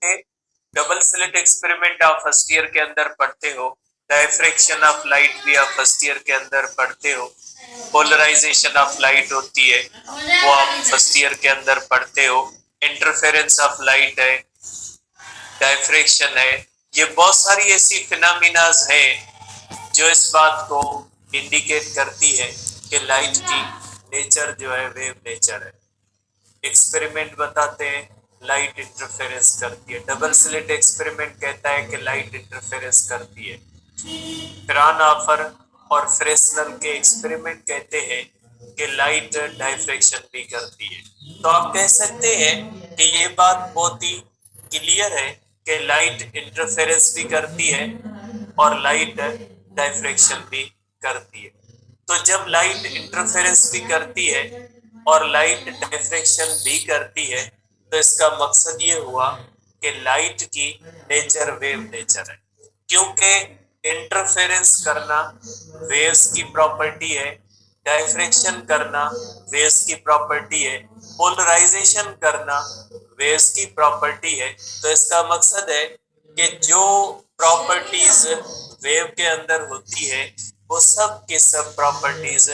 Double slit experiment आप first year के अंदर पढ़ते हो, डायफ्रैक्शन ऑफ लाइट भी आप फर्स्ट ईयर के अंदर पढ़ते हो, पोलराइजेशन ऑफ लाइट होती है वो आप फर्स्ट ईयर के अंदर पढ़ते हो, इंटरफेरेंस ऑफ लाइट है, डायफ्रैक्शन है। ये बहुत सारी ऐसी फिनोमिनाज है जो इस बात को इंडिकेट करती है कि लाइट की नेचर जो है वेव नेचर है। एक्सपेरिमेंट बताते हैं लाइट इंटरफेरेंस करती है, डबल स्लिट एक्सपेरिमेंट कहता है कि लाइट इंटरफेरेंस करती है। फ्रानहोफर और फ्रेस्नेल के एक्सपेरिमेंट कहते हैं कि लाइट डायफ्रैक्शन भी करती है। तो आप कह सकते हैं कि ये बात बहुत ही क्लियर है कि लाइट इंटरफेरेंस भी करती है और लाइट डायफ्रैक्शन भी करती है। तो जब लाइट इंटरफेरेंस भी करती है और लाइट डायफ्रैक्शन भी करती है तो इसका मकसद ये हुआ कि लाइट की नेचर वेव नेचर है, क्योंकि इंटरफेरेंस करना वेव्स की प्रॉपर्टी है, डायफ्रैक्शन करना वेव्स की प्रॉपर्टी है, पोलराइजेशन करना वेव्स की प्रॉपर्टी है। तो इसका मकसद है कि जो प्रॉपर्टीज वेव के अंदर होती है वो सब के सब प्रॉपर्टीज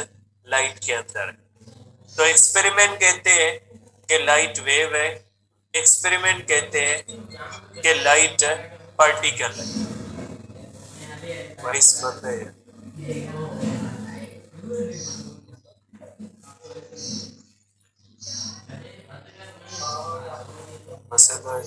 लाइट के अंदर है। तो एक्सपेरिमेंट कहते हैं कि लाइट वेव है, एक्सपेरिमेंट कहते हैं कि लाइट पार्टिकल है। वाइस बंद है। मसला है।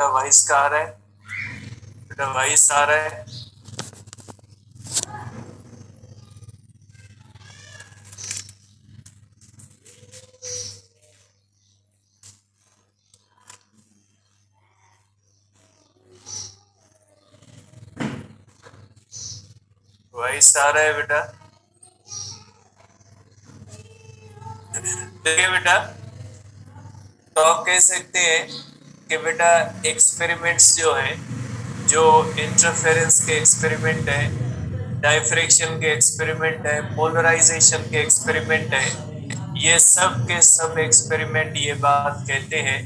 वाइस का आ रहा है, बेटा वाइस आ रहा है। वाइस आ रहा है बेटा। देखिए बेटा, तो आप कह सकते हैं कि बेटा एक्सपेरिमेंट्स जो है, जो इंटरफेरेंस के एक्सपेरिमेंट है, डायफ्रैक्शन के एक्सपेरिमेंट है, पोलराइजेशन के एक्सपेरिमेंट है, ये सब के सब एक्सपेरिमेंट ये बात कहते हैं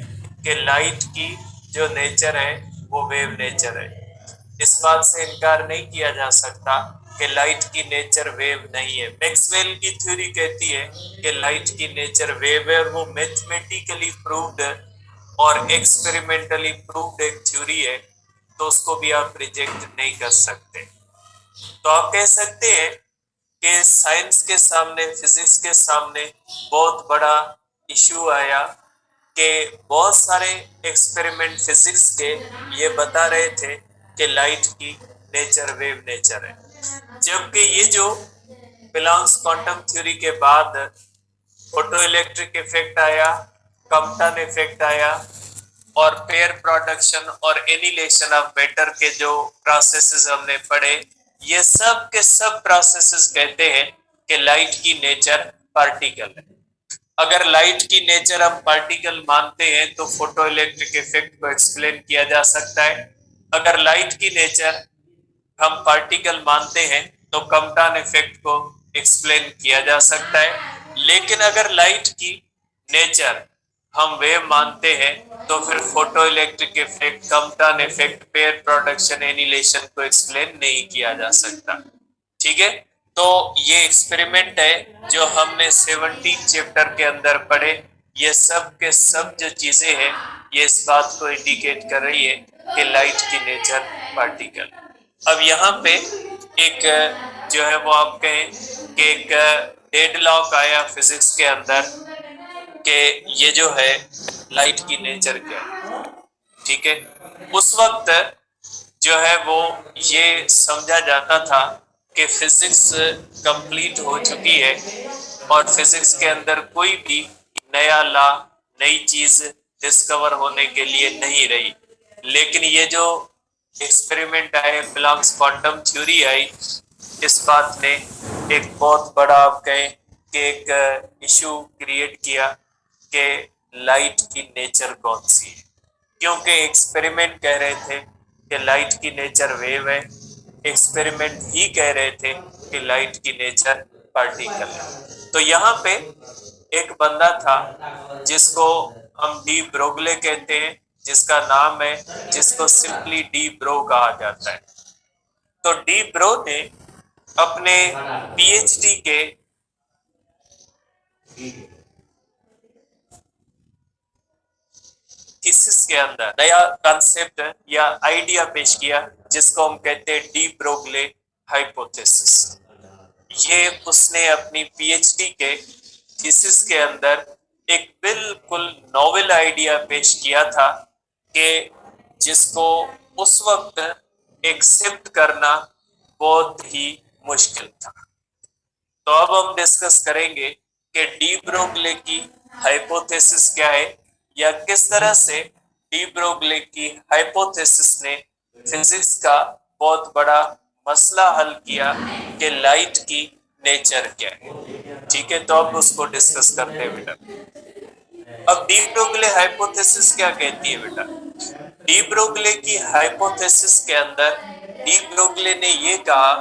कि लाइट की जो नेचर है वो वेव नेचर है। इस बात से इनकार नहीं किया जा सकता कि लाइट की नेचर वेव नहीं है। मैक्सवेल की थ्योरी कहती है कि लाइट की नेचर वेव है और वो मैथमेटिकली प्रूव्ड और एक्सपेरिमेंटली प्रूव्ड एक थ्योरी है, तो उसको भी आप रिजेक्ट नहीं कर सकते। तो आप कह सकते हैं कि साइंस के सामने, फिजिक्स के सामने बहुत बड़ा इशू आया कि बहुत सारे एक्सपेरिमेंट फिजिक्स के ये बता रहे थे कि लाइट की नेचर वेव नेचर है, जबकि ये जो प्लैंक्स क्वांटम थ्योरी के बाद फोटो इलेक्ट्रिक इफेक्ट आया, कम्पटन इफेक्ट आया और पेयर प्रोडक्शन और एनिलेशन ऑफ मैटर के जो प्रोसेसेस हमने पढ़े, ये सब के सब प्रोसेसेस कहते हैं कि लाइट की नेचर पार्टिकल है। अगर लाइट की नेचर हम पार्टिकल मानते हैं तो फोटो इलेक्ट्रिक इफेक्ट को एक्सप्लेन किया जा सकता है। अगर लाइट की नेचर हम पार्टिकल मानते हैं तो कम्पटन इफेक्ट को एक्सप्लेन किया जा सकता है। लेकिन अगर लाइट की नेचर हम वेव मानते हैं तो फिर photo electric effect, Compton effect, pair production, annihilation को एक्सप्लेन नहीं किया जा सकता। ठीक है, तो ये एक्सपेरिमेंट है जो हमने 17 चैप्टर के अंदर पढ़े। ये सब के सब जो चीजें हैं ये इस बात को इंडिकेट कर रही है कि लाइट की नेचर पार्टिकल। अब यहाँ पे एक जो है वो आप कहें कि एक डेडलॉक आया फिजिक्स के अंदर कि ये जो है लाइट की नेचर क्या है। ठीक है, उस वक्त जो है वो ये समझा जाता था कि फिजिक्स कंप्लीट हो चुकी है और फिजिक्स के अंदर कोई भी नया लॉ, नई चीज डिस्कवर होने के लिए नहीं रही। लेकिन ये जो एक्सपेरिमेंट आए, प्लैंक्स क्वांटम थ्योरी आई, इस बात ने एक बहुत बड़ा आप कहें कि एक इशू क्रिएट किया कि लाइट की नेचर कौन सी है, क्योंकि एक्सपेरिमेंट कह रहे थे कि लाइट की नेचर वेव है, एक्सपेरिमेंट ही कह रहे थे कि लाइट की नेचर पार्टिकल है। तो यहाँ पे एक बंदा था जिसको हम डी ब्रोगले कहते हैं, जिसका नाम है, जिसको सिंपली डी ब्रो कहा जाता है। तो डी ब्रो ने अपने पीएचडी के थीसिस के अंदर नया कॉन्सेप्ट या आइडिया पेश किया, जिसको हम कहते हैं डी ब्रोगले हाइपोथेसिस। ये उसने अपनी पीएचडी के थीसिस के अंदर एक बिल्कुल नोवेल आइडिया पेश किया था कि जिसको उस वक्त एक्सेप्ट करना बहुत ही मुश्किल था। तो अब हम डिस्कस करेंगे कि डी ब्रोगले की हाइपोथेसिस क्या है, या किस तरह से डी ब्रोगले की हाइपोथेसिस ने फिजिक्स का बहुत बड़ा मसला हल किया कि लाइट की नेचर क्या है। ठीक है, तो अब उसको डिस्कस करते हैं बेटा। अब डी ब्रोगले हाइपोथेसिस क्या कहती है बेटा? डी ब्रोगले की हाइपोथेसिस के अंदर डी ब्रोगले ने ये कहा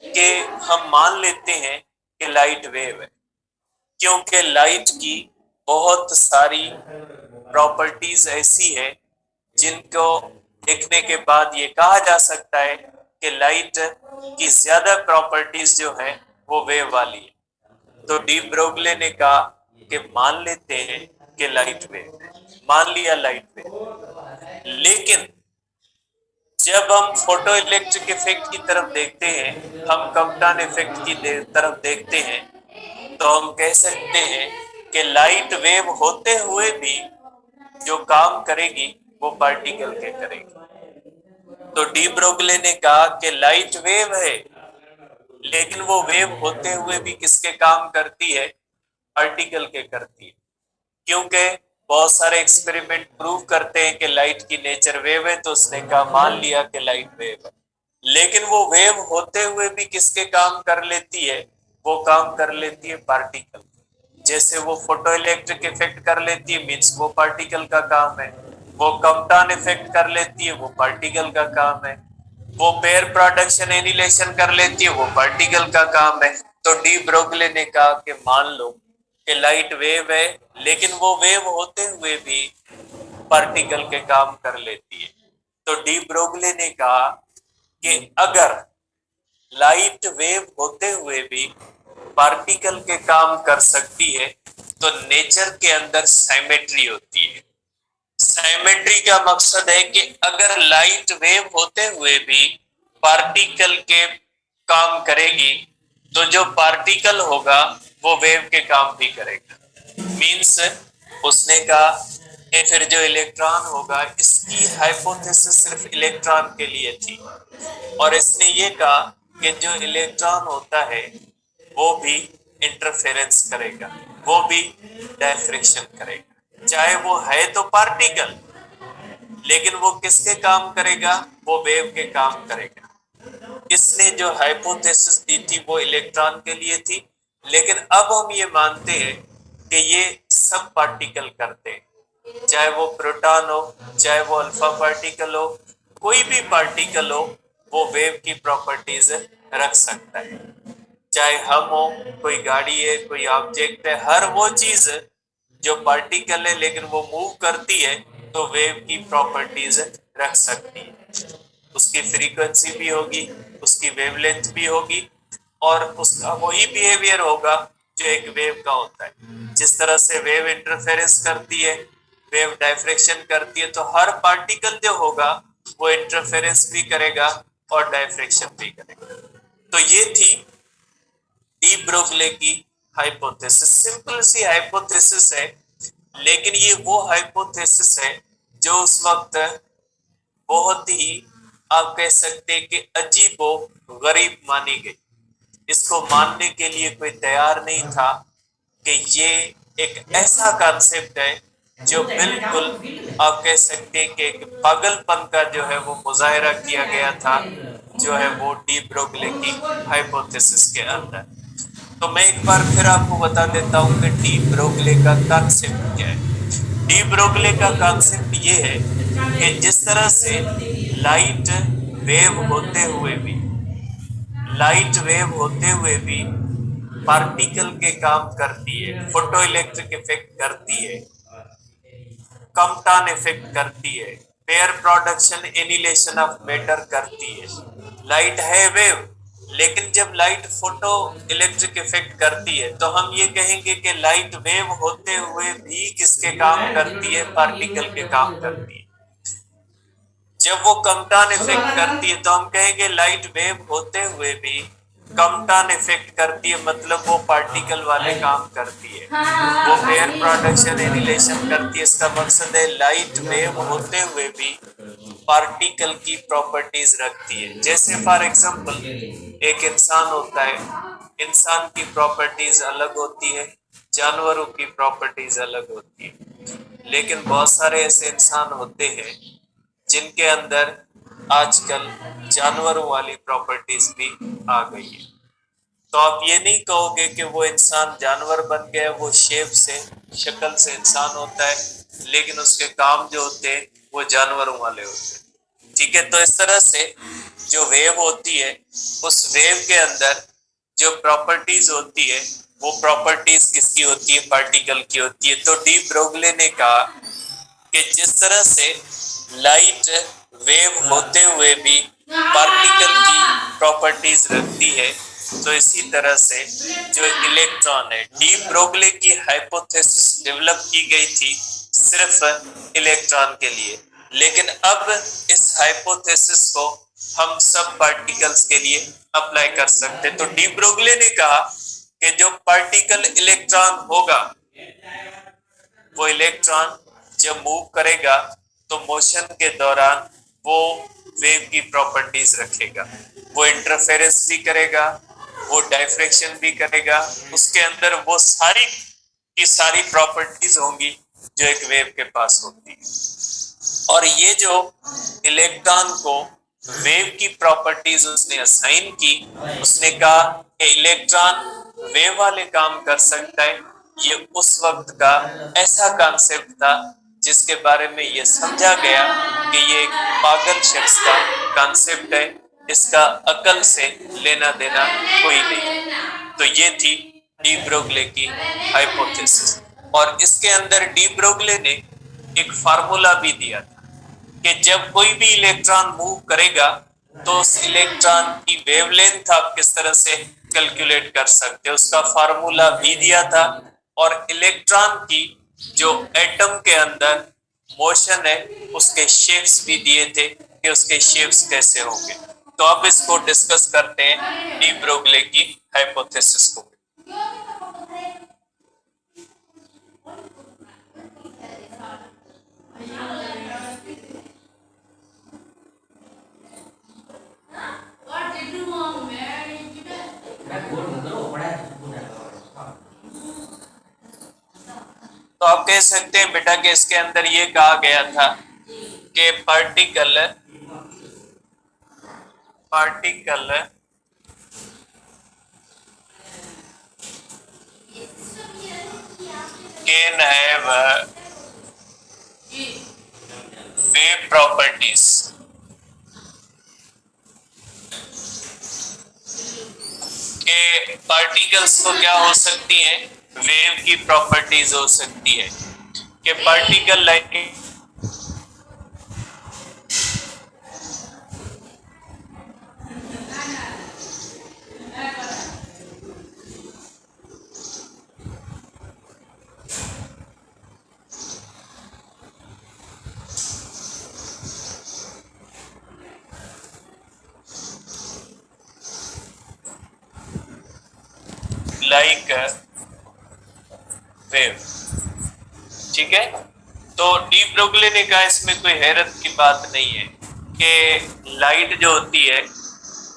कि हम मान लेते हैं कि लाइट वेव है, क्योंकि लाइट की बहुत सारी प्रॉपर्टीज ऐसी है जिनको देखने के बाद ये कहा जा सकता है कि लाइट की ज्यादा प्रॉपर्टीज जो है वो वेव वाली है। तो डी ब्रोगले ने कहा कि मान लेते हैं कि लाइट वेव है, मान लिया लाइट वेव। लेकिन जब हम फोटो इलेक्ट्रिक इफेक्ट की तरफ देखते हैं, हम कम्पटन इफेक्ट की तरफ देखते हैं, तो हम कह सकते हैं कि लाइट वेव होते हुए भी जो काम करेगी वो पार्टिकल के करेगी। तो डी ब्रोगले ने कहा कि लाइट वेव है, लेकिन वो वेव होते हुए भी किसके काम करती है? पार्टिकल के करती है, क्योंकि बहुत सारे एक्सपेरिमेंट प्रूव करते हैं कि लाइट की नेचर वेव है। तो उसने कहा मान लिया कि लाइट वेव है, लेकिन वो वेव होते हुए भी किसके काम कर लेती है? वो काम कर लेती है पार्टिकल। जैसे वो फोटो इलेक्ट्रिक इफेक्ट कर लेती है, मीन्स वो पार्टिकल का काम है। वो कम्पटन इफेक्ट कर लेती है, वो पार्टिकल का काम है। वो पेयर प्रोडक्शन एनिलेशन कर लेती है, वो पार्टिकल का काम है। तो डी ब्रोगले ने कहा कि मान लो कि लाइट वेव है, लेकिन वो वेव होते हुए भी पार्टिकल के काम कर लेती है। तो डी ब्रोगले ने कहा कि अगर लाइट वेव होते हुए भी पार्टिकल के काम कर सकती है, तो नेचर के अंदर साइमेट्री होती है। साइमेट्री का मकसद है कि अगर लाइट वेव होते हुए भी पार्टिकल के काम करेगी, तो जो पार्टिकल होगा वो वेव के काम भी करेगा। मीन्स उसने कहा कि फिर जो इलेक्ट्रॉन होगा, इसकी हाइपोथेसिस सिर्फ इलेक्ट्रॉन के लिए थी, और इसने ये कहा कि जो इलेक्ट्रॉन होता है वो भी इंटरफेरेंस करेगा, वो भी डायफ्रेक्शन करेगा। चाहे वो है तो पार्टिकल, लेकिन वो किसके काम करेगा? वो वेव के काम करेगा। इसने जो हाइपोथेसिस दी थी वो इलेक्ट्रॉन के लिए थी, लेकिन अब हम ये मानते हैं कि ये सब पार्टिकल करते हैं। चाहे वो प्रोटॉन हो, चाहे वो अल्फा पार्टिकल हो, कोई भी पार्टिकल हो, वो वेव की प्रॉपर्टीज रख सकता है। चाहे हम हो, कोई गाड़ी है, कोई ऑब्जेक्ट है, हर वो चीज जो पार्टिकल है लेकिन वो मूव करती है, तो वेव की प्रॉपर्टीज रख सकती है। उसकी फ्रीक्वेंसी भी होगी, उसकी वेवलेंथ भी होगी, और उसका वही बिहेवियर होगा जो एक वेव का होता है। जिस तरह से वेव इंटरफेरेंस करती है, वेव डायफ्रेक्शन करती है, तो हर पार्टिकल जो होगा वो इंटरफेरेंस भी करेगा और डायफ्रेक्शन भी करेगा। तो ये थी डी ब्रोगले की हाइपोथेसिस। सिंपल सी हाइपोथेसिस है, लेकिन ये वो हाइपोथेसिस है जो उस वक्त बहुत ही, आप कह सकते हैं कि अजीबो गरीब मानी गई। इसको मानने के लिए कोई तैयार नहीं था कि ये एक ऐसा कॉन्सेप्ट है जो बिल्कुल, आप कह सकते हैं कि एक पागलपन का जो है वो मुजाहिरा किया गया था। जो है वो डी ब्रोगली की हाइपोथेसिस के अंदर। तो मैं एक बार फिर आपको बता देता हूं कि डी ब्रोगली का कॉन्सेप्ट क्या है। डी ब्रोगली का कॉन्सेप्ट ये है कि जिस तरह से लाइट वेव होते हुए भी पार्टिकल के काम करती है, फोटो इलेक्ट्रिक इफेक्ट करती है, कम्पटन इफेक्ट करती है, pair production annihilation of matter करती है। लाइट है वेव, लेकिन जब लाइट फोटो इलेक्ट्रिक इफेक्ट करती है तो हम ये कहेंगे कि लाइट वेव होते हुए भी किसके काम करती है, पार्टिकल के काम करती है। जब वो कम्पटन इफेक्ट करती है तो हम कहेंगे लाइट वेव होते हुए भी कम्पटन इफेक्ट करती है, मतलब वो पार्टिकल वाले काम करती है, वो पेयर प्रोडक्शन एनिलेशन करती है। इसका मकसद है लाइट वेव होते हुए भी पार्टिकल की प्रॉपर्टीज रखती है। जैसे फॉर एग्जांपल एक इंसान होता है, इंसान की प्रॉपर्टीज अलग होती है, जानवरों की प्रॉपर्टीज अलग होती है, लेकिन बहुत सारे ऐसे इंसान होते हैं जिनके अंदर आजकल जानवरों वाली प्रॉपर्टीज भी आ गई है। तो आप ये नहीं कहोगे कि वो इंसान जानवर बन गया, वो शेप से, शक्ल से इंसान होता है, लेकिन उसके काम जो होते हैं वो जानवरों वाले होते हैं। ठीक है, तो इस तरह से जो वेव होती है, उस वेव के अंदर जो प्रॉपर्टीज होती है वो प्रॉपर्टीज किसकी होती है, पार्टिकल की होती है। तो डी ब्रोगली ने कहा कि जिस तरह से लाइट वेव होते हुए भी पार्टिकल की प्रॉपर्टीज रखती है, तो इसी तरह से जो इलेक्ट्रॉन है, डी ब्रोगली की हाइपोथेसिस डेवलप की गई थी सिर्फ इलेक्ट्रॉन के लिए, लेकिन अब इस हाइपोथेसिस को हम सब पार्टिकल्स के लिए अप्लाई कर सकते। तो डी ब्रोगली ने कहा कि जो पार्टिकल इलेक्ट्रॉन होगा, वो इलेक्ट्रॉन जब मूव करेगा तो मोशन के दौरान वो वेव की प्रॉपर्टीज रखेगा, वो इंटरफेरेंस भी करेगा, वो डायफ्रेक्शन भी करेगा, उसके अंदर वो सारी की सारी प्रॉपर्टीज होंगी जो एक वेव के पास होती है। और ये जो इलेक्ट्रॉन को वेव की प्रॉपर्टीज उसने असाइन की, उसने कहा कि इलेक्ट्रॉन वेव वाले काम कर सकता है। ये उस वक्त का ऐसा कॉन्सेप्ट था जिसके बारे में ये समझा गया कि ये एक पागल शख्स का कॉन्सेप्ट है, इसका अकल से लेना देना कोई नहीं। तो ये थी डी ब्रोगली की हाइपोथेसिस, और इसके अंदर डी ब्रोगली ने एक फार्मूला भी दिया था कि जब कोई भी इलेक्ट्रॉन मूव करेगा तो उस इलेक्ट्रॉन की वेवलेंथ आप किस तरह से कैलकुलेट कर सकते हो, उसका फार्मूला भी दिया था। और इलेक्ट्रॉन की जो एटम के अंदर मोशन है उसके शेप्स भी दिए थे कि उसके शेप्स कैसे होंगे। तो अब इसको डिस्कस करते हैं डी ब्रोगली की हाइपोथेसिस को। तो आप कह सकते हैं बेटा कि इसके अंदर ये कहा गया था कि particle can have wave properties, के पार्टिकल्स को क्या हो सकती है, वेव की प्रॉपर्टीज हो सकती है कि पार्टिकल लाइक वेव। ठीक है, तो डी ब्रोगली ने कहा इसमें कोई हैरत की बात नहीं है कि लाइट जो होती है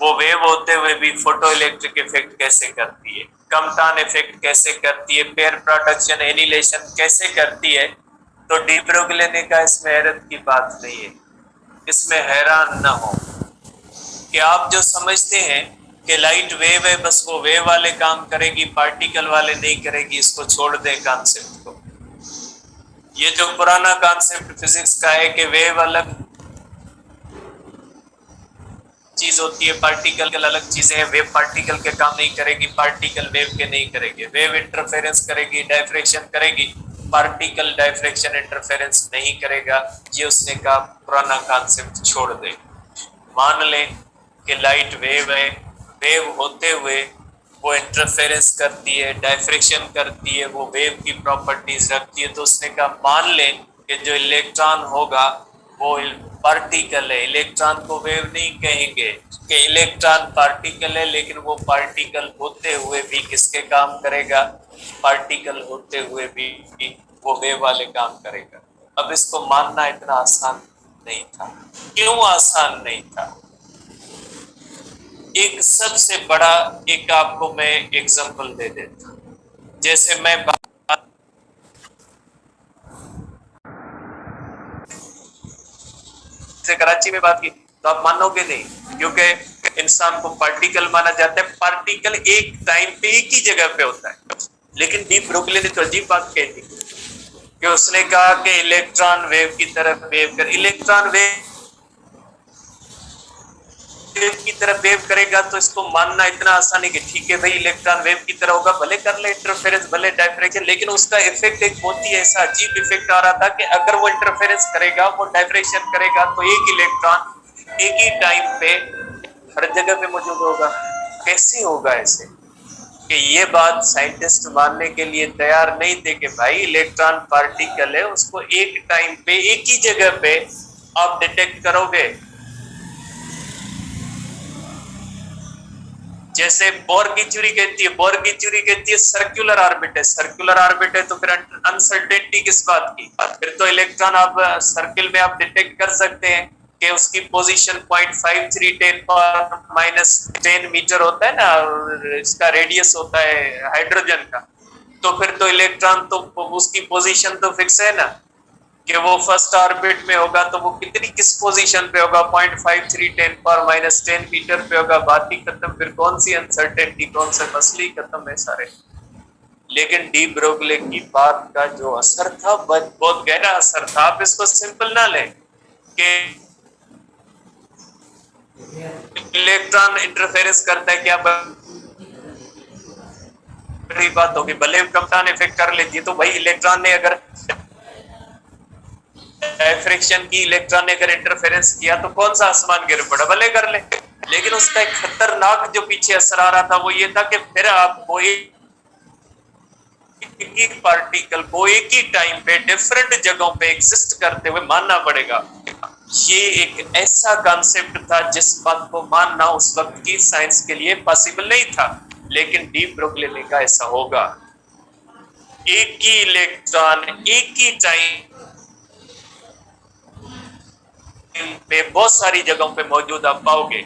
वो वेव होते हुए भी फोटो इलेक्ट्रिक इफेक्ट कैसे करती है, कम्पटन इफेक्ट कैसे करती है, पेयर प्रोडक्शन एनिलेशन कैसे करती है। तो डी ब्रोगली ने कहा इसमें हैरत की बात नहीं है, इसमें हैरान न हो। कि आप जो समझते हैं कि लाइट वेव है, बस वो वेव वाले काम करेगी, पार्टिकल वाले नहीं करेगी, इसको छोड़ दें कॉन्सेप्ट को। ये जो पुराना कॉन्सेप्ट फिजिक्स का है कि वेव अलग चीज होती है, पार्टिकल अलग चीजें हैं, वेव पार्टिकल के काम नहीं करेगी, पार्टिकल वेव के नहीं करेगी, वेव इंटरफेरेंस करेगी, डायफ्रेक्शन करेगी, पार्टिकल डायफ्रेक्शन इंटरफेरेंस नहीं करेगा। ये उसने कहा पुराना कॉन्सेप्ट छोड़ दे। मान लें कि लाइट वेव है, वेव होते हुए वो इंटरफेरेंस करती है, डायफ्रेक्शन करती है, वो वेव की प्रॉपर्टीज रखती है, तो उसने कहा मान लें कि जो इलेक्ट्रॉन होगा वो पार्टिकल है। इलेक्ट्रॉन को वेव नहीं कहेंगे कि इलेक्ट्रॉन पार्टिकल है, लेकिन वो पार्टिकल होते हुए भी किसके काम करेगा? पार्टिकल होते हुए भी वो वेव वाले काम करेगा। अब इसको मानना इतना आसान नहीं था। क्यों आसान नहीं था? एक सबसे बड़ा एक आपको मैं एग्जांपल दे देता हूं। जैसे मैं से कराची में बात की तो आप मानोगे नहीं, क्योंकि इंसान को पार्टिकल माना जाता है। पार्टिकल एक टाइम पे एक ही जगह पे होता है। लेकिन डी ब्रोगली ने तो अजीब बात कही थी कि उसने कहा कि इलेक्ट्रॉन वेव की तरफ वेव कर, इलेक्ट्रॉन वेव की तरफ वेव करेगा, तो इसको मानना इतना आसान है कि ठीक है भाई इलेक्ट्रॉन वेव की तरह होगा, भले कर ले इंटरफेरेंस, भले डायफ्रेक्शन, लेकिन उसका इफेक्ट एक बहुत ही ऐसा अजीब इफेक्ट आ रहा था कि अगर वो इंटरफेरेंस करेगा, वो डायफ्रेक्शन करेगा, तो एक इलेक्ट्रॉन एक ही टाइम पे हर जगह पे मौजूद होगा। कैसे होगा ऐसे? कि ये बात साइंटिस्ट मानने के लिए तैयार नहीं थे कि भाई इलेक्ट्रॉन पार्टिकल है, उसको एक टाइम पे एक ही जगह पे आप डिटेक्ट करोगे। जैसे बोर की चूड़ी कहती है, बोर की चूड़ी कहती है सर्कुलर ऑर्बिट है, सर्कुलर ऑर्बिट है तो फिर अनसर्टेनिटी किस बात की? फिर तो इलेक्ट्रॉन आप सर्किल में आप डिटेक्ट कर सकते हैं कि उसकी पोजीशन 0.5310 मीटर होता है ना, इसका रेडियस होता है हाइड्रोजन का। तो फिर तो इलेक्ट्रॉन तो उसकी पोजीशन तो फिक्स है ना कि वो फर्स्ट ऑर्बिट में होगा, तो वो कितनी किस पोजीशन पे होगा? 0.5310 मीटर पे होगा। बात ही खत्म। फिर कौन सी अनसर्टेनिटी, कौन से मसले खत्म है सारे। लेकिन डी ब्रोगले की बात का जो असर था बहुत गहरा असर था। आप इसको सिंपल ना लें कि इलेक्ट्रॉन इंटरफेरेंस करता है, क्या बड़ी बात होगी। भले कप्तान इफेक्ट कर लेती है, तो भाई इलेक्ट्रॉन ने अगर डायफ्रेक्शन की, इलेक्ट्रॉन ने अगर इंटरफेरेंस किया तो कौन सा आसमान गिर पड़ा? भले कर ले। लेकिन उसका एक खतरनाक जो पीछे असर आ रहा था वो ये था कि फिर आपको एक ही पार्टिकल को एक ही टाइम पे डिफरेंट जगहों पे एग्जिस्ट करते हुए मानना पड़ेगा। ये एक ऐसा कॉन्सेप्ट था जिस बात को मानना उस वक्त की साइंस के लिए पॉसिबल नहीं था। लेकिन डी ब्रोगली ने कहा ऐसा होगा। एक ही इलेक्ट्रॉन एक ही टाइम पे बहुत सारी जगहों पे मौजूद आप पाओगे।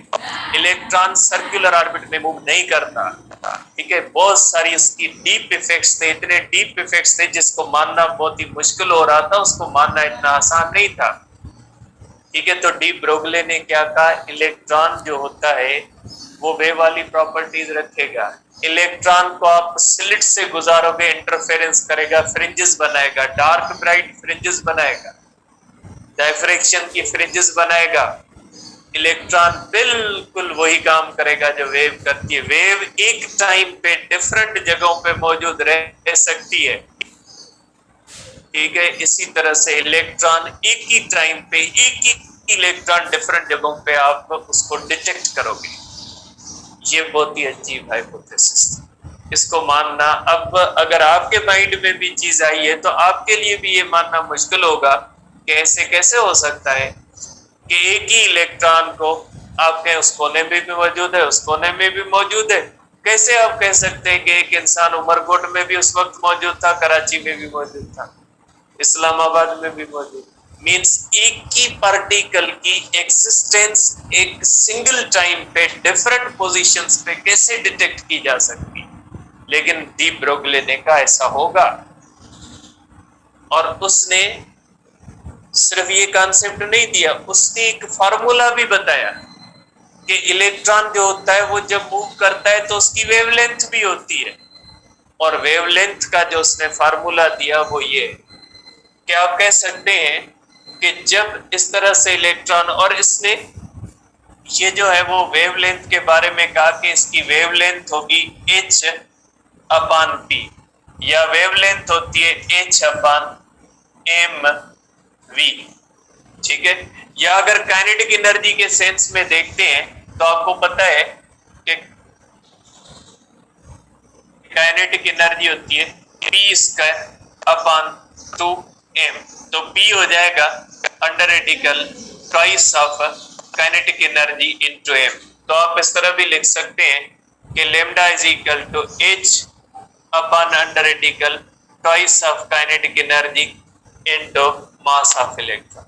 इलेक्ट्रॉन सर्कुलर ऑर्बिट में मूव नहीं करता, ठीक है। बहुत सारी इसकी डीप इफेक्ट्स थे, इतने डीप इफेक्ट्स थे जिसको मानना बहुत ही मुश्किल हो रहा था, उसको मानना इतना आसान नहीं था, ठीक है। तो डी ब्रोगले ने क्या कहा? इलेक्ट्रॉन जो होता है वो वे वाली प्रॉपर्टीज रखेगा। इलेक्ट्रॉन को आप स्लिट से गुजारोगे, इंटरफेरेंस करेगा, फ्रिंजेस बनाएगा, डार्क ब्राइट फ्रिंजेस बनाएगा, डायफ्रेक्शन की फ्रिंजेस बनाएगा। इलेक्ट्रॉन बिल्कुल वही काम करेगा जो वेव करती है। वेव एक टाइम पे डिफरेंट जगहों पे मौजूद रह सकती है, ठीक है। इसी तरह से इलेक्ट्रॉन एक ही टाइम पे एक ही इलेक्ट्रॉन डिफरेंट जगहों पे आप उसको डिटेक्ट करोगे। ये बहुत ही अजीब हाइपोथेसिस, इसको मानना अब अगर आपके माइंड में भी चीज आई है तो आपके लिए भी ये मानना मुश्किल होगा कि ऐसे कैसे हो सकता है कि एक ही इलेक्ट्रॉन को आपके उस कोने में भी मौजूद है, उस कोने में भी मौजूद है। कैसे आप कह सकते हैं कि एक इंसान उमरकोट में भी उस वक्त मौजूद था, कराची में भी मौजूद था, इस्लामाबाद में भी मौजूद। मींस एक ही पार्टिकल की एग्जिस्टेंस एक सिंगल टाइम पे डिफरेंट पोजीशंस पे कैसे डिटेक्ट की जा सकती? लेकिन डी ब्रोगले ने कहा ऐसा होगा। और उसने सिर्फ ये कॉन्सेप्ट नहीं दिया, उसने एक फार्मूला भी बताया कि इलेक्ट्रॉन जो होता है वो जब मूव करता है तो उसकी वेवलेंथ भी होती है, और वेवलेंथ का जो उसने फार्मूला दिया वो ये है। क्या आप कह सकते हैं कि जब इस तरह से इलेक्ट्रॉन, और इसने ये जो है वो वेवलेंथ के बारे में कहा कि इसकी वेवलेंथ होगी h अपान p, या वेवलेंथ होती है h अपान m v, ठीक है। या अगर काइनेटिक एनर्जी के सेंस में देखते हैं तो आपको पता है कि काइनेटिक एनर्जी होती है p स्क्वायर अपान 2m, तो p हो जाएगा under radical twice of kinetic energy into m। तो आप इस तरह भी लिख सकते हैं कि lambda is equal to h upon under radical twice of kinetic energy into mass of electron.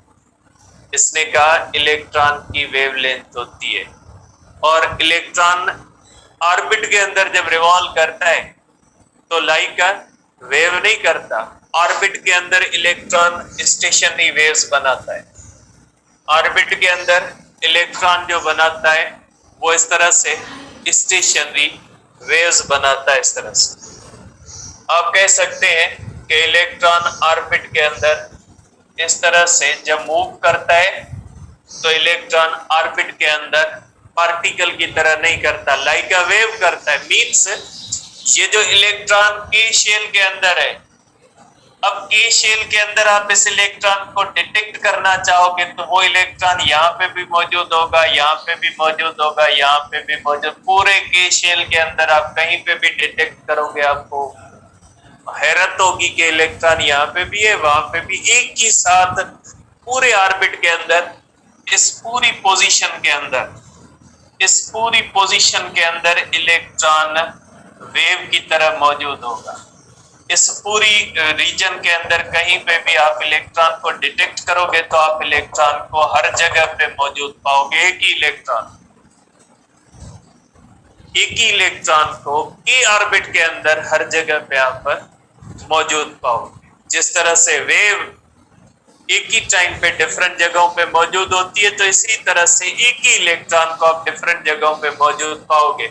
इसने कहा इलेक्ट्रॉन की वेवलेंथ होती है, और इलेक्ट्रॉन ऑर्बिट के अंदर जब रिवॉल्व करता है तो लाइक वेव नहीं करता, ऑर्बिट के अंदर इलेक्ट्रॉन स्टेशनरी वेव्स बनाता है। ऑर्बिट के अंदर इलेक्ट्रॉन जो बनाता है वो इस तरह से स्टेशनरी वेव्स बनाता है, इस तरह से। आप कह सकते हैं कि इलेक्ट्रॉन ऑर्बिट के अंदर इस तरह से जब मूव करता है तो इलेक्ट्रॉन ऑर्बिट के अंदर पार्टिकल की तरह नहीं करता, लाइक अ वेव करता है। मींस ये जो इलेक्ट्रॉन के शेल के अंदर है, अब के शेल के अंदर आप इस इलेक्ट्रॉन को डिटेक्ट करना चाहोगे तो वो इलेक्ट्रॉन यहाँ पे भी मौजूद होगा, यहाँ पे भी मौजूद होगा, यहाँ पे भी मौजूद, पूरे के शेल के अंदर आप कहीं पे भी डिटेक्ट करोगे आपको हैरत होगी कि इलेक्ट्रॉन यहाँ पे भी है, वहां पे भी, एक ही साथ पूरे ऑर्बिट के अंदर, इस पूरी पोजीशन के अंदर इलेक्ट्रॉन वेव की तरह मौजूद होगा। इस पूरी रीजन के अंदर कहीं पे भी आप इलेक्ट्रॉन को डिटेक्ट करोगे तो आप इलेक्ट्रॉन को हर जगह पे मौजूद पाओगे। एक ही इलेक्ट्रॉन को के ऑर्बिट के अंदर हर जगह पे आप मौजूद पाओगे। जिस तरह से वेव एक ही टाइम पे डिफरेंट जगहों पे मौजूद होती है, तो इसी तरह से एक ही इलेक्ट्रॉन को आप डिफरेंट जगहों पे मौजूद पाओगे।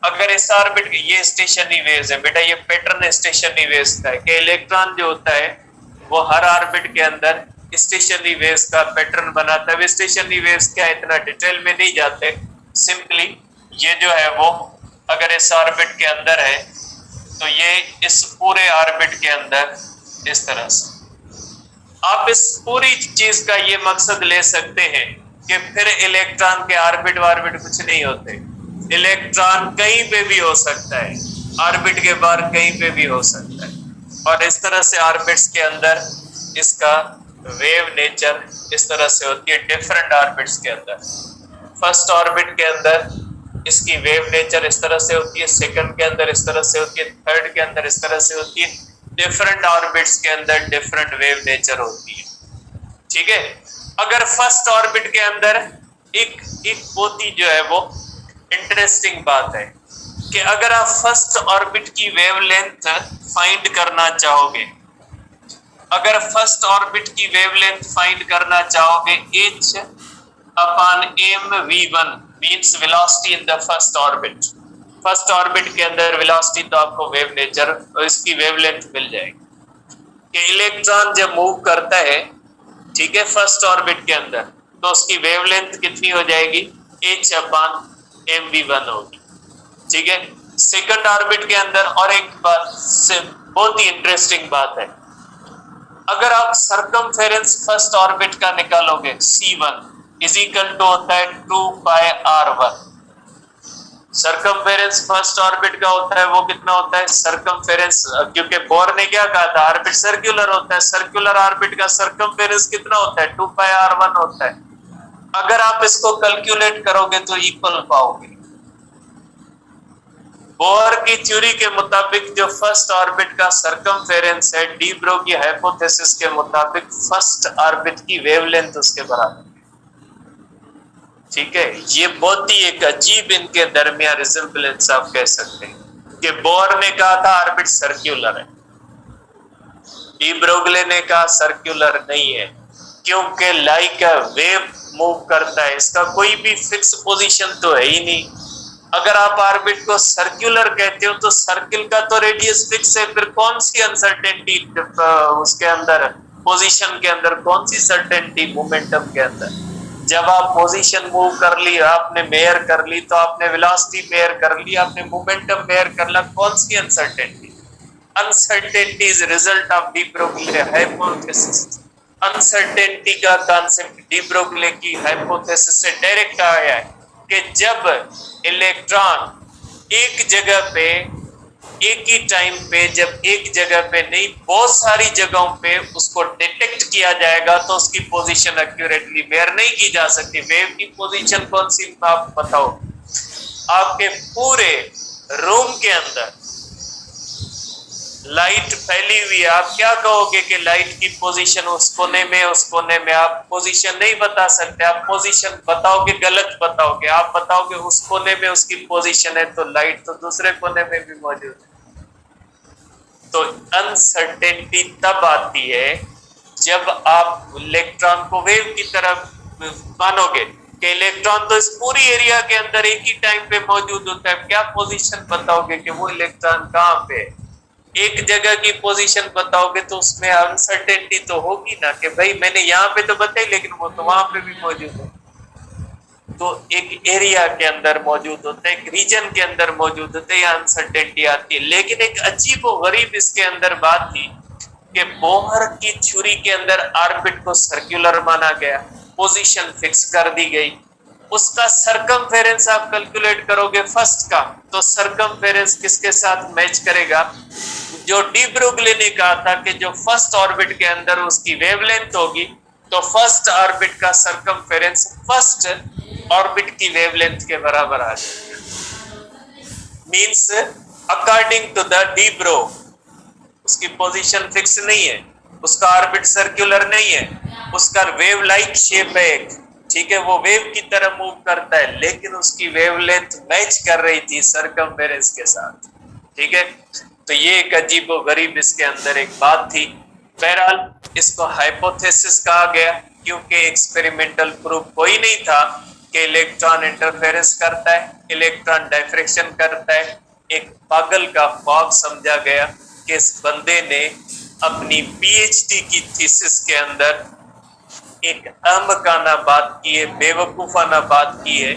अगर इस ऑर्बिट, ये स्टेशनरी वेव्स है बेटा, ये पैटर्न स्टेशनरी वेव्स का है कि इलेक्ट्रॉन जो होता है वो हर ऑर्बिट के अंदर स्टेशनरी वेव्स का पैटर्न बनाता है। वे स्टेशनरी वेव्स क्या, इतना डिटेल में नहीं जाते, सिंपली ये जो है वो अगर इस ऑर्बिट के अंदर है तो ये इस पूरे ऑर्बिट के अंदर इस तरह से आप इस पूरी चीज का ये मकसद ले सकते हैं कि फिर इलेक्ट्रॉन के ऑर्बिट वार्बिट कुछ नहीं होते। इलेक्ट्रॉन कहीं पे भी हो सकता है, ऑर्बिट के बाहर कहीं पे भी हो सकता है, और इस तरह से ऑर्बिट्स के अंदर इसका वेव नेचर इस तरह से होती है। डिफरेंट ऑर्बिट्स के अंदर, फर्स्ट ऑर्बिट के अंदर इसकी वेव नेचर इस तरह से होती है, सेकंड के अंदर इस तरह से होती है, थर्ड के अंदर इस तरह से होती है। डिफरेंट ऑर्बिट्स के अंदर डिफरेंट वेव नेचर होती है, ठीक है। अगर फर्स्ट ऑर्बिट के अंदर एक बहुत ही जो है वो इंटरेस्टिंग बात है कि अगर आप फर्स्ट ऑर्बिट की वेवलेंथ फाइंड करना चाहोगे, अगर फर्स्ट ऑर्बिट की वेवलेंथ फाइंड करना चाहोगे, h upon m v1 means velocity in the first orbit. First orbit के अंदर वेलोसिटी, तो आपको वेव नेचर और इसकी वेवलेंथ मिल जाएगी कि इलेक्ट्रॉन जब मूव करता है, ठीक है, फर्स्ट ऑर्बिट के अंदर, तो उसकी वेवलेंथ कितनी हो जाएगी, h अपान mv1 होगी, ठीक है। सेकंड ऑर्बिट के अंदर और एक बात से बहुत ही इंटरेस्टिंग बात है, अगर आप सरकमफेरेंस फर्स्ट ऑर्बिट का निकालोगे c1 इज इक्वल टू होता है 2 पाई r1। सरकमफेरेंस फर्स्ट ऑर्बिट का होता है वो कितना होता है, सरकमफेरेंस, क्योंकि बोर ने क्या कहा था, ऑर्बिट सर्कुलर होता है, सर्कुलर ऑर्बिट का सरकमफेरेंस कितना होता है, 2 पाई r1 होता है। अगर आप इसको कैलकुलेट करोगे तो इक्वल पाओगे। बोर की थ्योरी के मुताबिक जो फर्स्ट ऑर्बिट का सरकमफेरेंस है, डी ब्रो की हाइपोथेसिस के मुताबिक फर्स्ट ऑर्बिट की वेवलेंथ उसके बराबर, ठीक है। ये बहुत ही एक अजीब इनके दरमियान रिजेम्बलेंस आप कह सकते हैं कि बोर ने कहा था ऑर्बिट सर्कुलर है, डी ब्रोगले ने कहा सर्कुलर नहीं है, क्योंकि लाइक अ वेव मूव करता है, इसका कोई भी फिक्स पोजीशन तो है ही नहीं। अगर आप ऑर्बिट को सर्कुलर कहते हो तो सर्किल का तो रेडियस फिक्स है, फिर कौन सी अनसर्टेनिटी उसके अंदर, पोजीशन के अंदर कौन सी सर्टेनिटी मोमेंटम के अंदर। जब आप पोजीशन मूव कर ली, आपने मेयर कर ली, तो आपने वेलोसिटी मेयर कर ली, आपने मोमेंटम मेयर कर लिया, कौन सी uncertainty. Uncertainty is result of de Broglie hypothesis. Uncertainty का कॉन्सेप्ट डी ब्रोगली की हाइपोथेसिस से डायरेक्ट आया है कि जब इलेक्ट्रॉन एक जगह पे एक ही टाइम पे, जब एक जगह पे नहीं बहुत सारी जगहों पे उसको डिटेक्ट किया जाएगा तो उसकी पोजीशन एक्यूरेटली मेयर नहीं की जा सकती। वेव की पोजीशन कौन सी आप बताओ। आपके पूरे रूम के अंदर लाइट फैली हुई है, आप क्या कहोगे कि लाइट की पोजीशन उस कोने में, उस कोने में, आप पोजीशन नहीं बता सकते। आप पोजीशन बताओगे, गलत बताओगे। आप बताओगे उस कोने में उसकी पोजीशन है, तो लाइट तो दूसरे कोने में भी मौजूद है। तो अनसर्टेनिटी तब आती है जब आप इलेक्ट्रॉन को वेव की तरह मानोगे कि इलेक्ट्रॉन तो इस पूरी एरिया के अंदर एक ही टाइम पे मौजूद होता है। क्या पोजीशन बताओगे कि वो इलेक्ट्रॉन कहाँ पे है। एक जगह की पोजीशन बताओगे तो उसमें अनसर्टेनिटी तो होगी ना कि भाई मैंने यहाँ पे तो बताई लेकिन वो तो वहां पे भी मौजूद है। तो एक एरिया के अंदर मौजूद होता है, एक रीजन के अंदर मौजूद होता है, या अनसर्टेनिटी आती है। लेकिन एक अजीब व गरीब इसके अंदर बात थी कि बोहर की थ्योरी के अंदर ऑर्बिट को सर्कुलर माना गया, पोजीशन फिक्स कर दी गई। उसका सरकमफेरेंस आप कैलकुलेट करोगे फर्स्ट का, तो सरकमफेरेंस किसके साथ मैच करेगा। जो डी ब्रोगली ने कहा था कि जो फर्स्ट ऑर्बिट के अंदर उसकी वेवलेंथ होगी, तो फर्स्ट ऑर्बिट का सरकमफेरेंस फर्स्ट ऑर्बिट की वेवलेंथ के बराबर आ जाएगा। Means according to the de Broglie उसकी पोजीशन फिक्स नहीं है, उसका ऑर्बिट सर्कुलर नहीं है, उसका वेव लाइक शेप है एक, ठीक है, वो वेव की तरह मूव करता है, लेकिन उसकी वेवलेंथ मैच कर रही थी सरकमफेरेंस के साथ। ठीक है, तो ये एक अजीब व गरीब इसके अंदर एक बात थी। बहरहाल इसको हाइपोथेसिस कहा गया क्योंकि एक्सपेरिमेंटल प्रूफ कोई नहीं था कि इलेक्ट्रॉन इंटरफेरेंस करता है, इलेक्ट्रॉन डायफ्रेक्शन करता है। एक पागल का ख्वाब समझा गया कि इस बंदे ने अपनी पीएचडी की थीसिस के अंदर एक अहमकाना बात की है, बेवकूफाना बात की है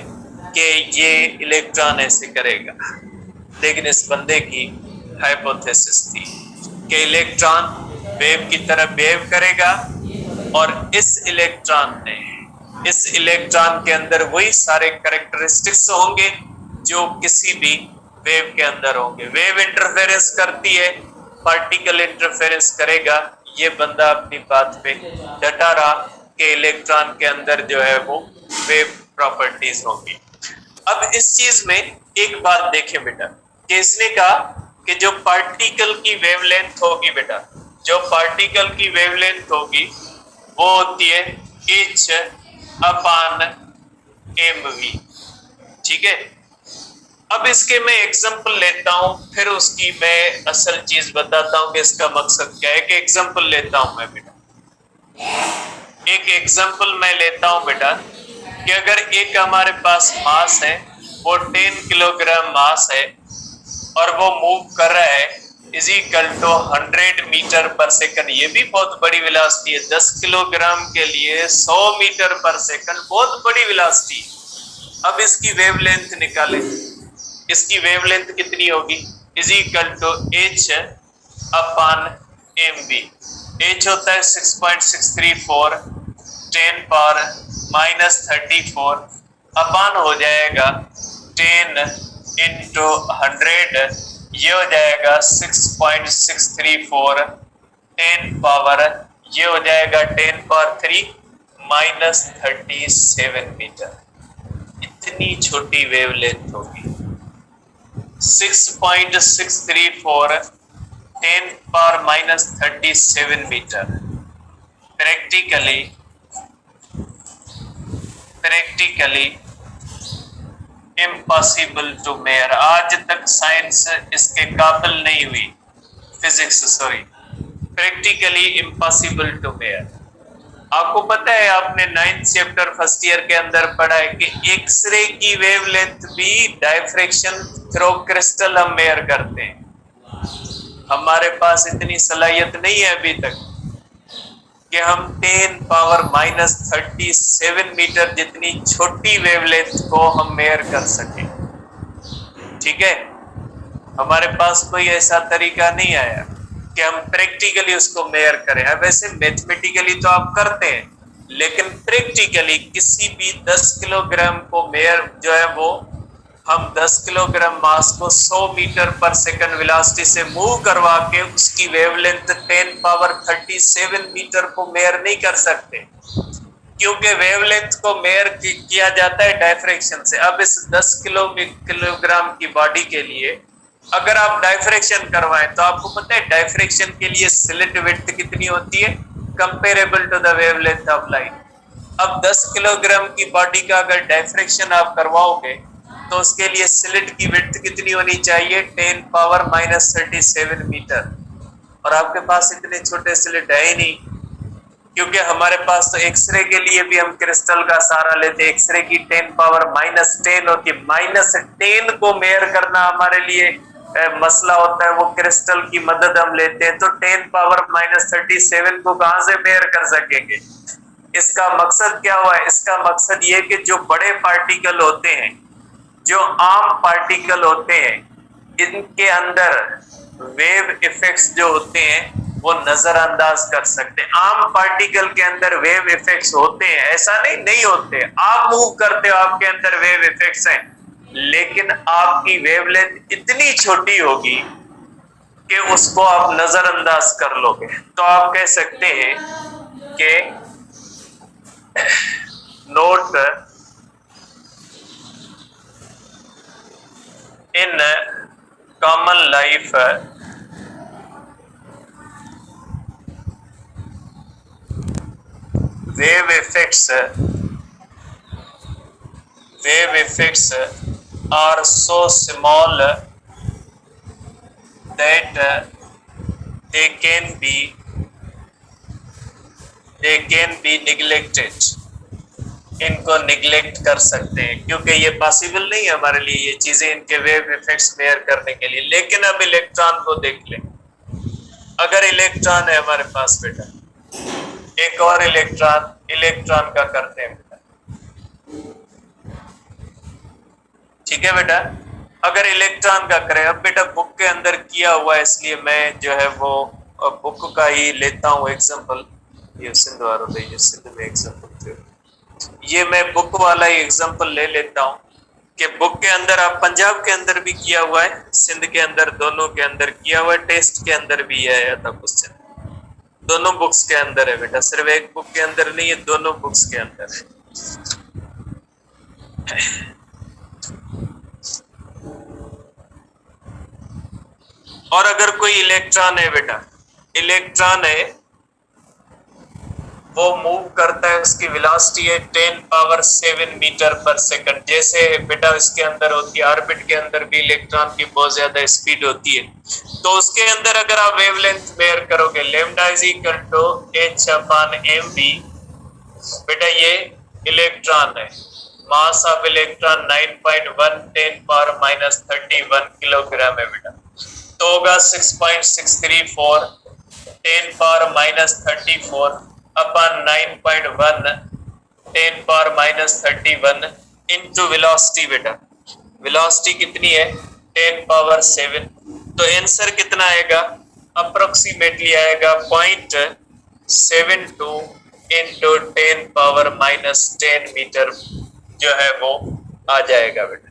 कि ये इलेक्ट्रॉन ऐसे करेगा। लेकिन इस बंदे की हाइपोथेसिस थी कि इलेक्ट्रॉन वेव की तरह बिहेव करेगा और इस इलेक्ट्रॉन के अंदर वही सारे कैरेक्टरिस्टिक्स होंगे जो किसी भी वेव के अंदर होंगे। वेव इंटरफेरेंस करती है, पार्टिकल इंटरफेरेंस करेगा। ये बंदा अपनी बात पे डटा रहा कि इलेक्ट्रॉन के अंदर जो है वो वेव प्रॉपर्टीज होंगी। अब इस चीज में एक बात देखें बेटा कि इसने कहा कि जो पार्टिकल की वेवलेंथ होगी बेटा, जो पार्टिकल की वेवलेंथ होगी वो होती है h/mv। ठीक है, अब इसके मैं एग्जांपल लेता हूं, फिर उसकी मैं असल चीज बताता हूं कि इसका मकसद क्या है। कि एग्जांपल लेता हूं मैं बेटा, एक एग्जांपल मैं लेता हूं बेटा कि अगर एक हमारे पास मास है, वो 10 किलोग्राम मास है और वो मूव कर रहा है इज इक्वल टू 100 मीटर पर सेकंड। ये भी बहुत बड़ी वेलोसिटी है। 10 किलोग्राम के लिए 100 मीटर पर सेकंड बहुत बड़ी वेलोसिटी। अब इसकी वेवलेंथ निकालें। इसकी वेवलेंथ कितनी होगी, is equal to h/mv। h होता है 6.634 10⁻−34 अपान हो जाएगा 10 into 100, ये हो जाएगा 6.634 10 पावर, ये हो जाएगा 10 पावर 3 -37 मीटर। इतनी छोटी वेवलेंथ होगी 6.634 10 power -37 metre. Practically impossible to measure. आज तक साइंस इसके काबिल नहीं हुई, physics sorry, practically impossible to measure. आपको पता है, आपने 9th चैप्टर फर्स्ट ईयर के अंदर पढ़ा है कि एक्सरे की वेवलेंथ भी डायफ्रैक्शन थ्रू क्रिस्टल हम मेयर करते हैं। हमारे पास इतनी सलाहियत नहीं है अभी तक कि हम 10⁻⁻37 मीटर जितनी छोटी वेवलेंथ को हम मेयर कर सकें। ठीक है, हमारे पास कोई ऐसा तरीका नहीं आया कि हम प्रैक्टिकली उसको मेयर करें। अब वैसे मैथमेटिकली तो आप करते हैं, लेकिन प्रैक्टिकली किसी भी 10 किलोग्राम को मेयर जो है वो हम 10 किलोग्राम मास को 100 मीटर पर सेकंड वेलोसिटी से मूव करवा के उसकी वेवलेंथ 10⁻37 मीटर को मेयर नहीं कर सकते, क्योंकि वेवलेंथ को मेयर किया जाता है डायफ्रैक्शन से। अब इस 10 किलोग्राम की बॉडी के लिए अगर आप डायफ्रैक्शन करवाएं तो आपको पता है डायफ्रैक्शन के लिए स्लिट विड्थ कितनी होती है, comparable to the wavelength of light. अब 10 किलोग्राम की बॉडी का अगर डायफ्रैक्शन आप करवाओगे तो उसके लिए स्लिट की विड्थ कितनी होनी चाहिए, 10⁻⁻37 मीटर। और आपके पास इतने छोटे स्लिट है ही नहीं, क्योंकि हमारे पास तो एक्सरे के लिए भी हम क्रिस्टल का सहारा लेते हैं। एक्सरे की 10⁻−10 होती है, -10 को मेयर करना हमारे लिए मसला होता है, वो क्रिस्टल की मदद हम लेते हैं। तो 10⁻−37 को कहां से मेयर कर सकेंगे? इसका मकसद क्या हुआ है? इसका मकसद ये कि जो बड़े पार्टिकल होते हैं, जो आम पार्टिकल होते हैं, इनके अंदर वेव इफेक्ट्स जो होते हैं वो नजरअंदाज कर सकते हैं। आम पार्टिकल के अंदर वेव इफेक्ट्स होते हैं, ऐसा नहीं होते। आप मूव करते हो, आपके अंदर वेव इफेक्ट्स हैं, लेकिन आपकी वेवलेंथ इतनी छोटी होगी कि उसको आप नजरअंदाज कर लोगे। तो आप कह सकते हैं कि note in common life wave effects are so small that they can be neglected। इनको निगलेक्ट कर सकते हैं, क्योंकि ये पॉसिबल नहीं है हमारे लिए ये चीजें, इनके वेव इफेक्ट्स मेयर करने के लिए। लेकिन अब इलेक्ट्रॉन को देख लें। अगर इलेक्ट्रॉन है हमारे पास बेटा, एक और इलेक्ट्रॉन का करते हैं बेटा। ठीक है बेटा, अगर इलेक्ट्रॉन का करें। अब बेटा बुक के अंदर किया हुआ है, इसलिए मैं जो है वो बुक का ही लेता हूँ एग्जांपल। ये सिंध में एग्जांपल, ये मैं बुक वाला ही एग्जांपल ले लेता हूँ कि बुक के अंदर, आप पंजाब के अंदर भी किया हुआ है, सिंध के अंदर, दोनों के अंदर किया हुआ है। टेस्ट के अंदर भी आया था क्वेश्चन, दोनों बुक्स के अंदर है बेटा, सिर्फ एक बुक के अंदर नहीं है, दोनों बुक्स के अंदर है। और अगर कोई इलेक्ट्रॉन है बेटा, इलेक्ट्रॉन है, वो मूव करता है, उसकी वेलोसिटी है 10⁻7 मीटर पर सेकंड। जैसे बेटा इसके अंदर होती है, ऑर्बिट के अंदर भी इलेक्ट्रॉन की बहुत ज्यादा स्पीड होती है। तो उसके अंदर अगर आप वेवलेंथ मेयर करोगे, lambda is equal to h/mv। बेटा ये इलेक्ट्रॉन है, मास ऑफ इलेक्ट्रॉन 9.1 10⁻−31 किलोग्राम है बेटा। तो होगा 6.634 10⁻−34 अपन 9.1 10⁻−31 इंटू वेलोसिटी। बेटा वेलोसिटी कितनी है, 10⁻7। तो आंसर कितना आएगा, अप्रोक्सीमेटली आएगा 0.72 इंटू 10⁻−10 मीटर जो है वो आ जाएगा बेटा।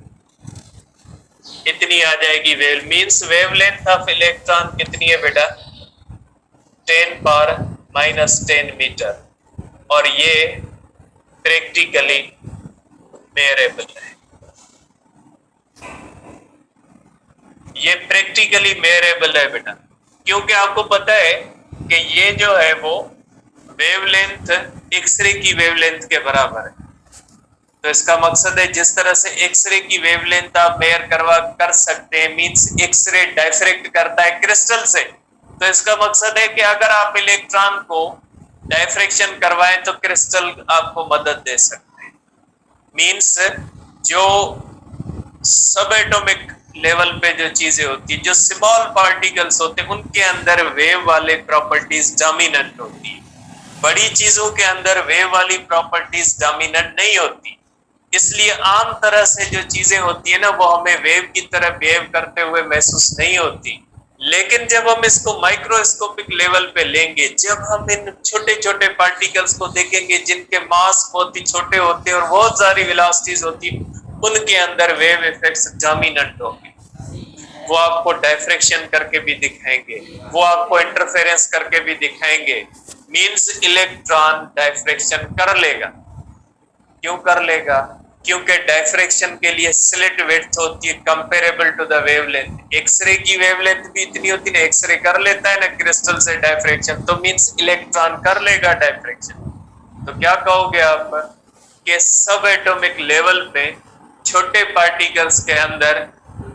इतनी आ जाएगी wave, means wavelength of electron कितनी है बेटा, 10⁻−10 मीटर। और ये प्रैक्टिकली मेयरेबल है, ये प्रैक्टिकली मेयरेबल है बेटा, क्योंकि आपको पता है कि ये जो है वो वेवलेंथ एक्सरे की वेवलेंथ के बराबर है। तो इसका मकसद है जिस तरह से एक्सरे की वेवलेंथ आप मेयर कर सकते हैं, मींस एक्सरे डायफ्रैक्ट करता है क्रिस्टल से। तो इसका मकसद है कि अगर आप इलेक्ट्रॉन को डायफ्रेक्शन करवाएं तो क्रिस्टल आपको मदद दे सकते हैं। मीन्स जो सब एटॉमिक लेवल पे जो चीजें होती है, जो स्मॉल पार्टिकल्स होते हैं, उनके अंदर वेव वाले प्रॉपर्टीज डोमिनेंट होती है। बड़ी चीजों के अंदर वेव वाली प्रॉपर्टीज डोमिनेंट नहीं होती। इसलिए आम तरह से जो चीजें होती है ना, वो हमें वेव की तरह बिहेव करते हुए महसूस नहीं होती। लेकिन जब हम इसको माइक्रोस्कोपिक लेवल पे लेंगे, जब हम इन छोटे छोटे पार्टिकल्स को देखेंगे जिनके मास बहुत ही छोटे होते हैं और बहुत सारी वेलोसिटीज होती है, उनके अंदर वेव इफेक्ट्स डोमिनेंट होंगे। वो आपको डायफ्रेक्शन करके भी दिखाएंगे, वो आपको इंटरफेरेंस करके भी दिखाएंगे। मींस इलेक्ट्रॉन डायफ्रेक्शन कर लेगा। क्यों कर लेगा? क्योंकि डायफ्रेक्शन के लिए स्लिट विड्थ होती है comparable to the wavelength. X ray की वेवलेंथ भी इतनी होती है, एक्सरे कर लेता है ना क्रिस्टल से डायफ्रेक्शन, तो मींस इलेक्ट्रॉन कर लेगा डायफ्रेक्शन। तो क्या कहोगे आप कि सब एटॉमिक लेवल पे छोटे पार्टिकल्स के अंदर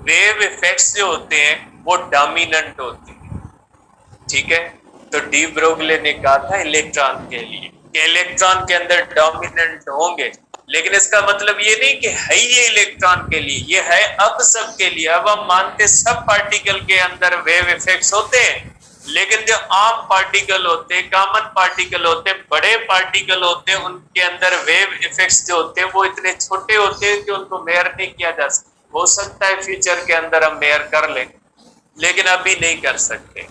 वेव इफेक्ट्स जो होते हैं वो डोमिनेंट होते हैं। ठीक है, तो डी ब्रोगले ने कहा था इलेक्ट्रॉन के लिए कि इलेक्ट्रॉन के अंदर डोमिनेंट होंगे, लेकिन इसका मतलब ये नहीं कि है ये इलेक्ट्रॉन के लिए, ये है अब सब के लिए। अब हम मानते सब पार्टिकल के अंदर वेव इफेक्ट्स होते हैं, लेकिन जो आम पार्टिकल होते हैं, कॉमन पार्टिकल होते हैं, बड़े पार्टिकल होते हैं, उनके अंदर वेव इफेक्ट्स जो होते हैं वो इतने छोटे होते हैं कि उनको मेजर नहीं किया जा सकता। हो सकता है फ्यूचर के अंदर हम मेजर कर लें, लेकिन अभी नहीं कर सकते।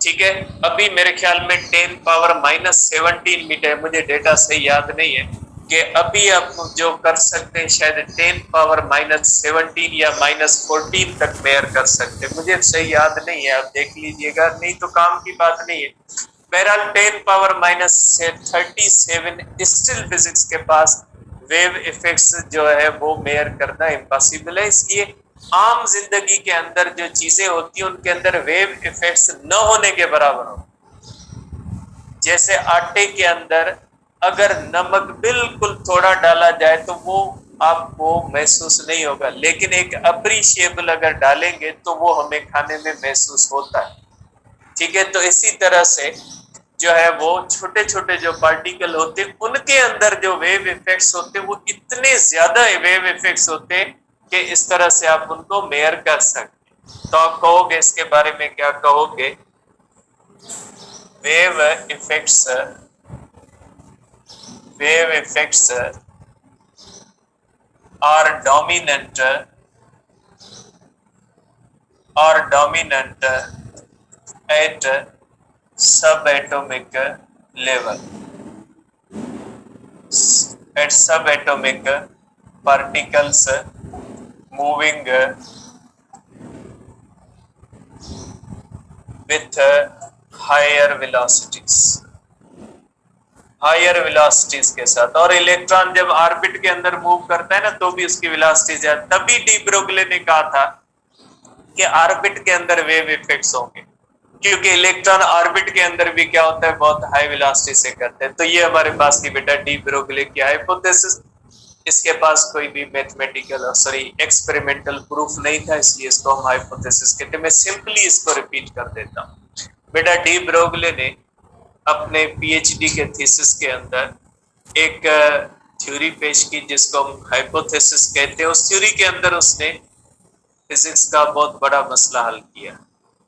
ठीक है, अभी मेरे ख्याल में 10⁻⁻17 मीटर, मुझे डेटा सही याद नहीं है, कि अभी आप जो कर सकते हैं शायद 10⁻⁻17 या -14 तक मेजर कर सकते हैं। मुझे सही याद नहीं है, आप देख लीजिएगा, नहीं तो काम की बात नहीं है। बहरहाल 10⁻⁻37 स्टिल फिजिक्स के पास वेव इफेक्ट्स जो है वो मेजर करना इम्पॉसिबल है। इसलिए आम जिंदगी के अंदर जो चीजें होती हैं उनके अंदर वेव इफेक्ट्स न होने के बराबर हो। जैसे आटे के अंदर अगर नमक बिल्कुल थोड़ा डाला जाए तो वो आपको महसूस नहीं होगा, लेकिन एक अप्रिशिएबल अगर डालेंगे तो वो हमें खाने में महसूस होता है। ठीक है, तो इसी तरह से जो है वो छोटे छोटे जो पार्टिकल होते हैं उनके अंदर जो वेव इफेक्ट्स होते हैं वो इतने ज्यादा वेव इफेक्ट्स होते हैं कि इस तरह से आप उनको मेजर कर सकते। तो आप कहोगे इसके बारे में क्या कहोगे? Wave effects are dominant at subatomic level. At subatomic particles moving with higher velocities के साथ। और इलेक्ट्रॉन जब ऑर्बिट के अंदर मूव करता है ना तो भी उसकी वेलोसिटी ज्यादा। तभी डी ब्रोगले ने कहा था कि ऑर्बिट के अंदर वेव इफेक्ट्स होंगे, क्योंकि इलेक्ट्रॉन ऑर्बिट के अंदर भी क्या होता है, बहुत हाई वेलोसिटी से करते हैं। तो ये हमारे पास की बेटा डी ब्रोगले की हाइपोथेसिस। इसके पास कोई भी मैथमेटिकल एक्सपेरिमेंटल प्रूफ नहीं था, इसलिए इसको हम हाइपोथेसिस कहते हैं। मैं सिंपली इसको रिपीट कर देता हूँ। बेटा डी ब्रोगले ने अपने पीएचडी के थीसिस के अंदर एक थ्योरी पेश की जिसको हम हाइपोथेसिस कहते हैं। उस थ्योरी के अंदर उसने फिजिक्स का बहुत बड़ा मसला हल किया।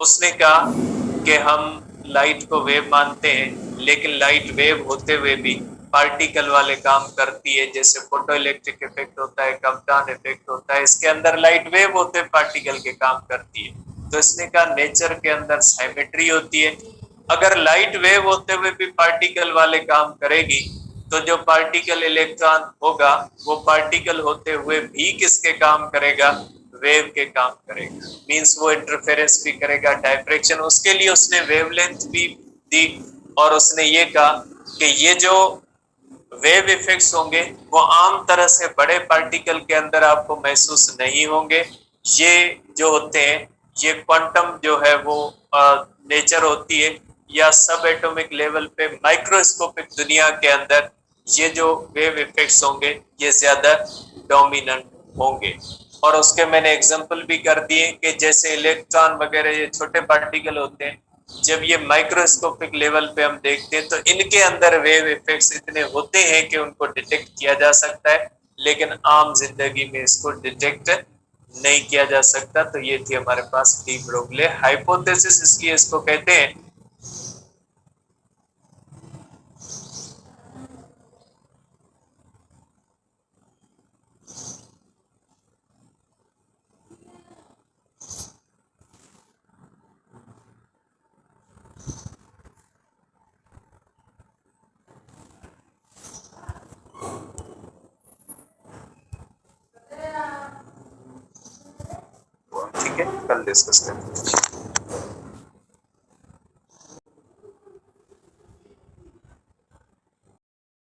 उसने कहा कि हम लाइट को वेव मानते हैं, लेकिन लाइट वेव होते हुए भी पार्टिकल वाले काम करती है। जैसे फोटो इलेक्ट्रिक इफेक्ट होता है, कप्तान इफेक्ट होता है, इसके अंदर लाइट वेव होते पार्टिकल के काम करती है। तो इसने कहा नेचर के अंदर साइमेट्री होती है। अगर लाइट वेव होते हुए भी पार्टिकल वाले काम करेगी तो जो पार्टिकल इलेक्ट्रॉन होगा वो पार्टिकल होते हुए भी किसके काम करेगा? वेव के काम करेगा। मींस वो इंटरफेरेंस भी करेगा, डायफ्रेक्शन। उसके लिए उसने वेवलेंथ भी दी और उसने ये कहा कि ये जो वेव इफेक्ट्स होंगे वो आम तरह से बड़े पार्टिकल के अंदर आपको महसूस नहीं होंगे। ये जो होते हैं ये क्वांटम जो है वो नेचर होती है, या सब एटॉमिक लेवल पे माइक्रोस्कोपिक दुनिया के अंदर ये जो वेव इफेक्ट्स होंगे ये ज्यादा डोमिनेंट होंगे। और उसके मैंने एग्जांपल भी कर दिए कि जैसे इलेक्ट्रॉन वगैरह ये छोटे पार्टिकल होते हैं, जब ये माइक्रोस्कोपिक लेवल पे हम देखते हैं तो इनके अंदर वेव इफेक्ट्स इतने होते हैं कि उनको डिटेक्ट किया जा सकता है, लेकिन आम जिंदगी में इसको डिटेक्ट नहीं किया जा सकता। तो ये थी हमारे पास डी ब्रोगले हाइपोथेसिस, इसलिए इसको कहते हैं। ठीक है, कल डिस्कस करेंगे।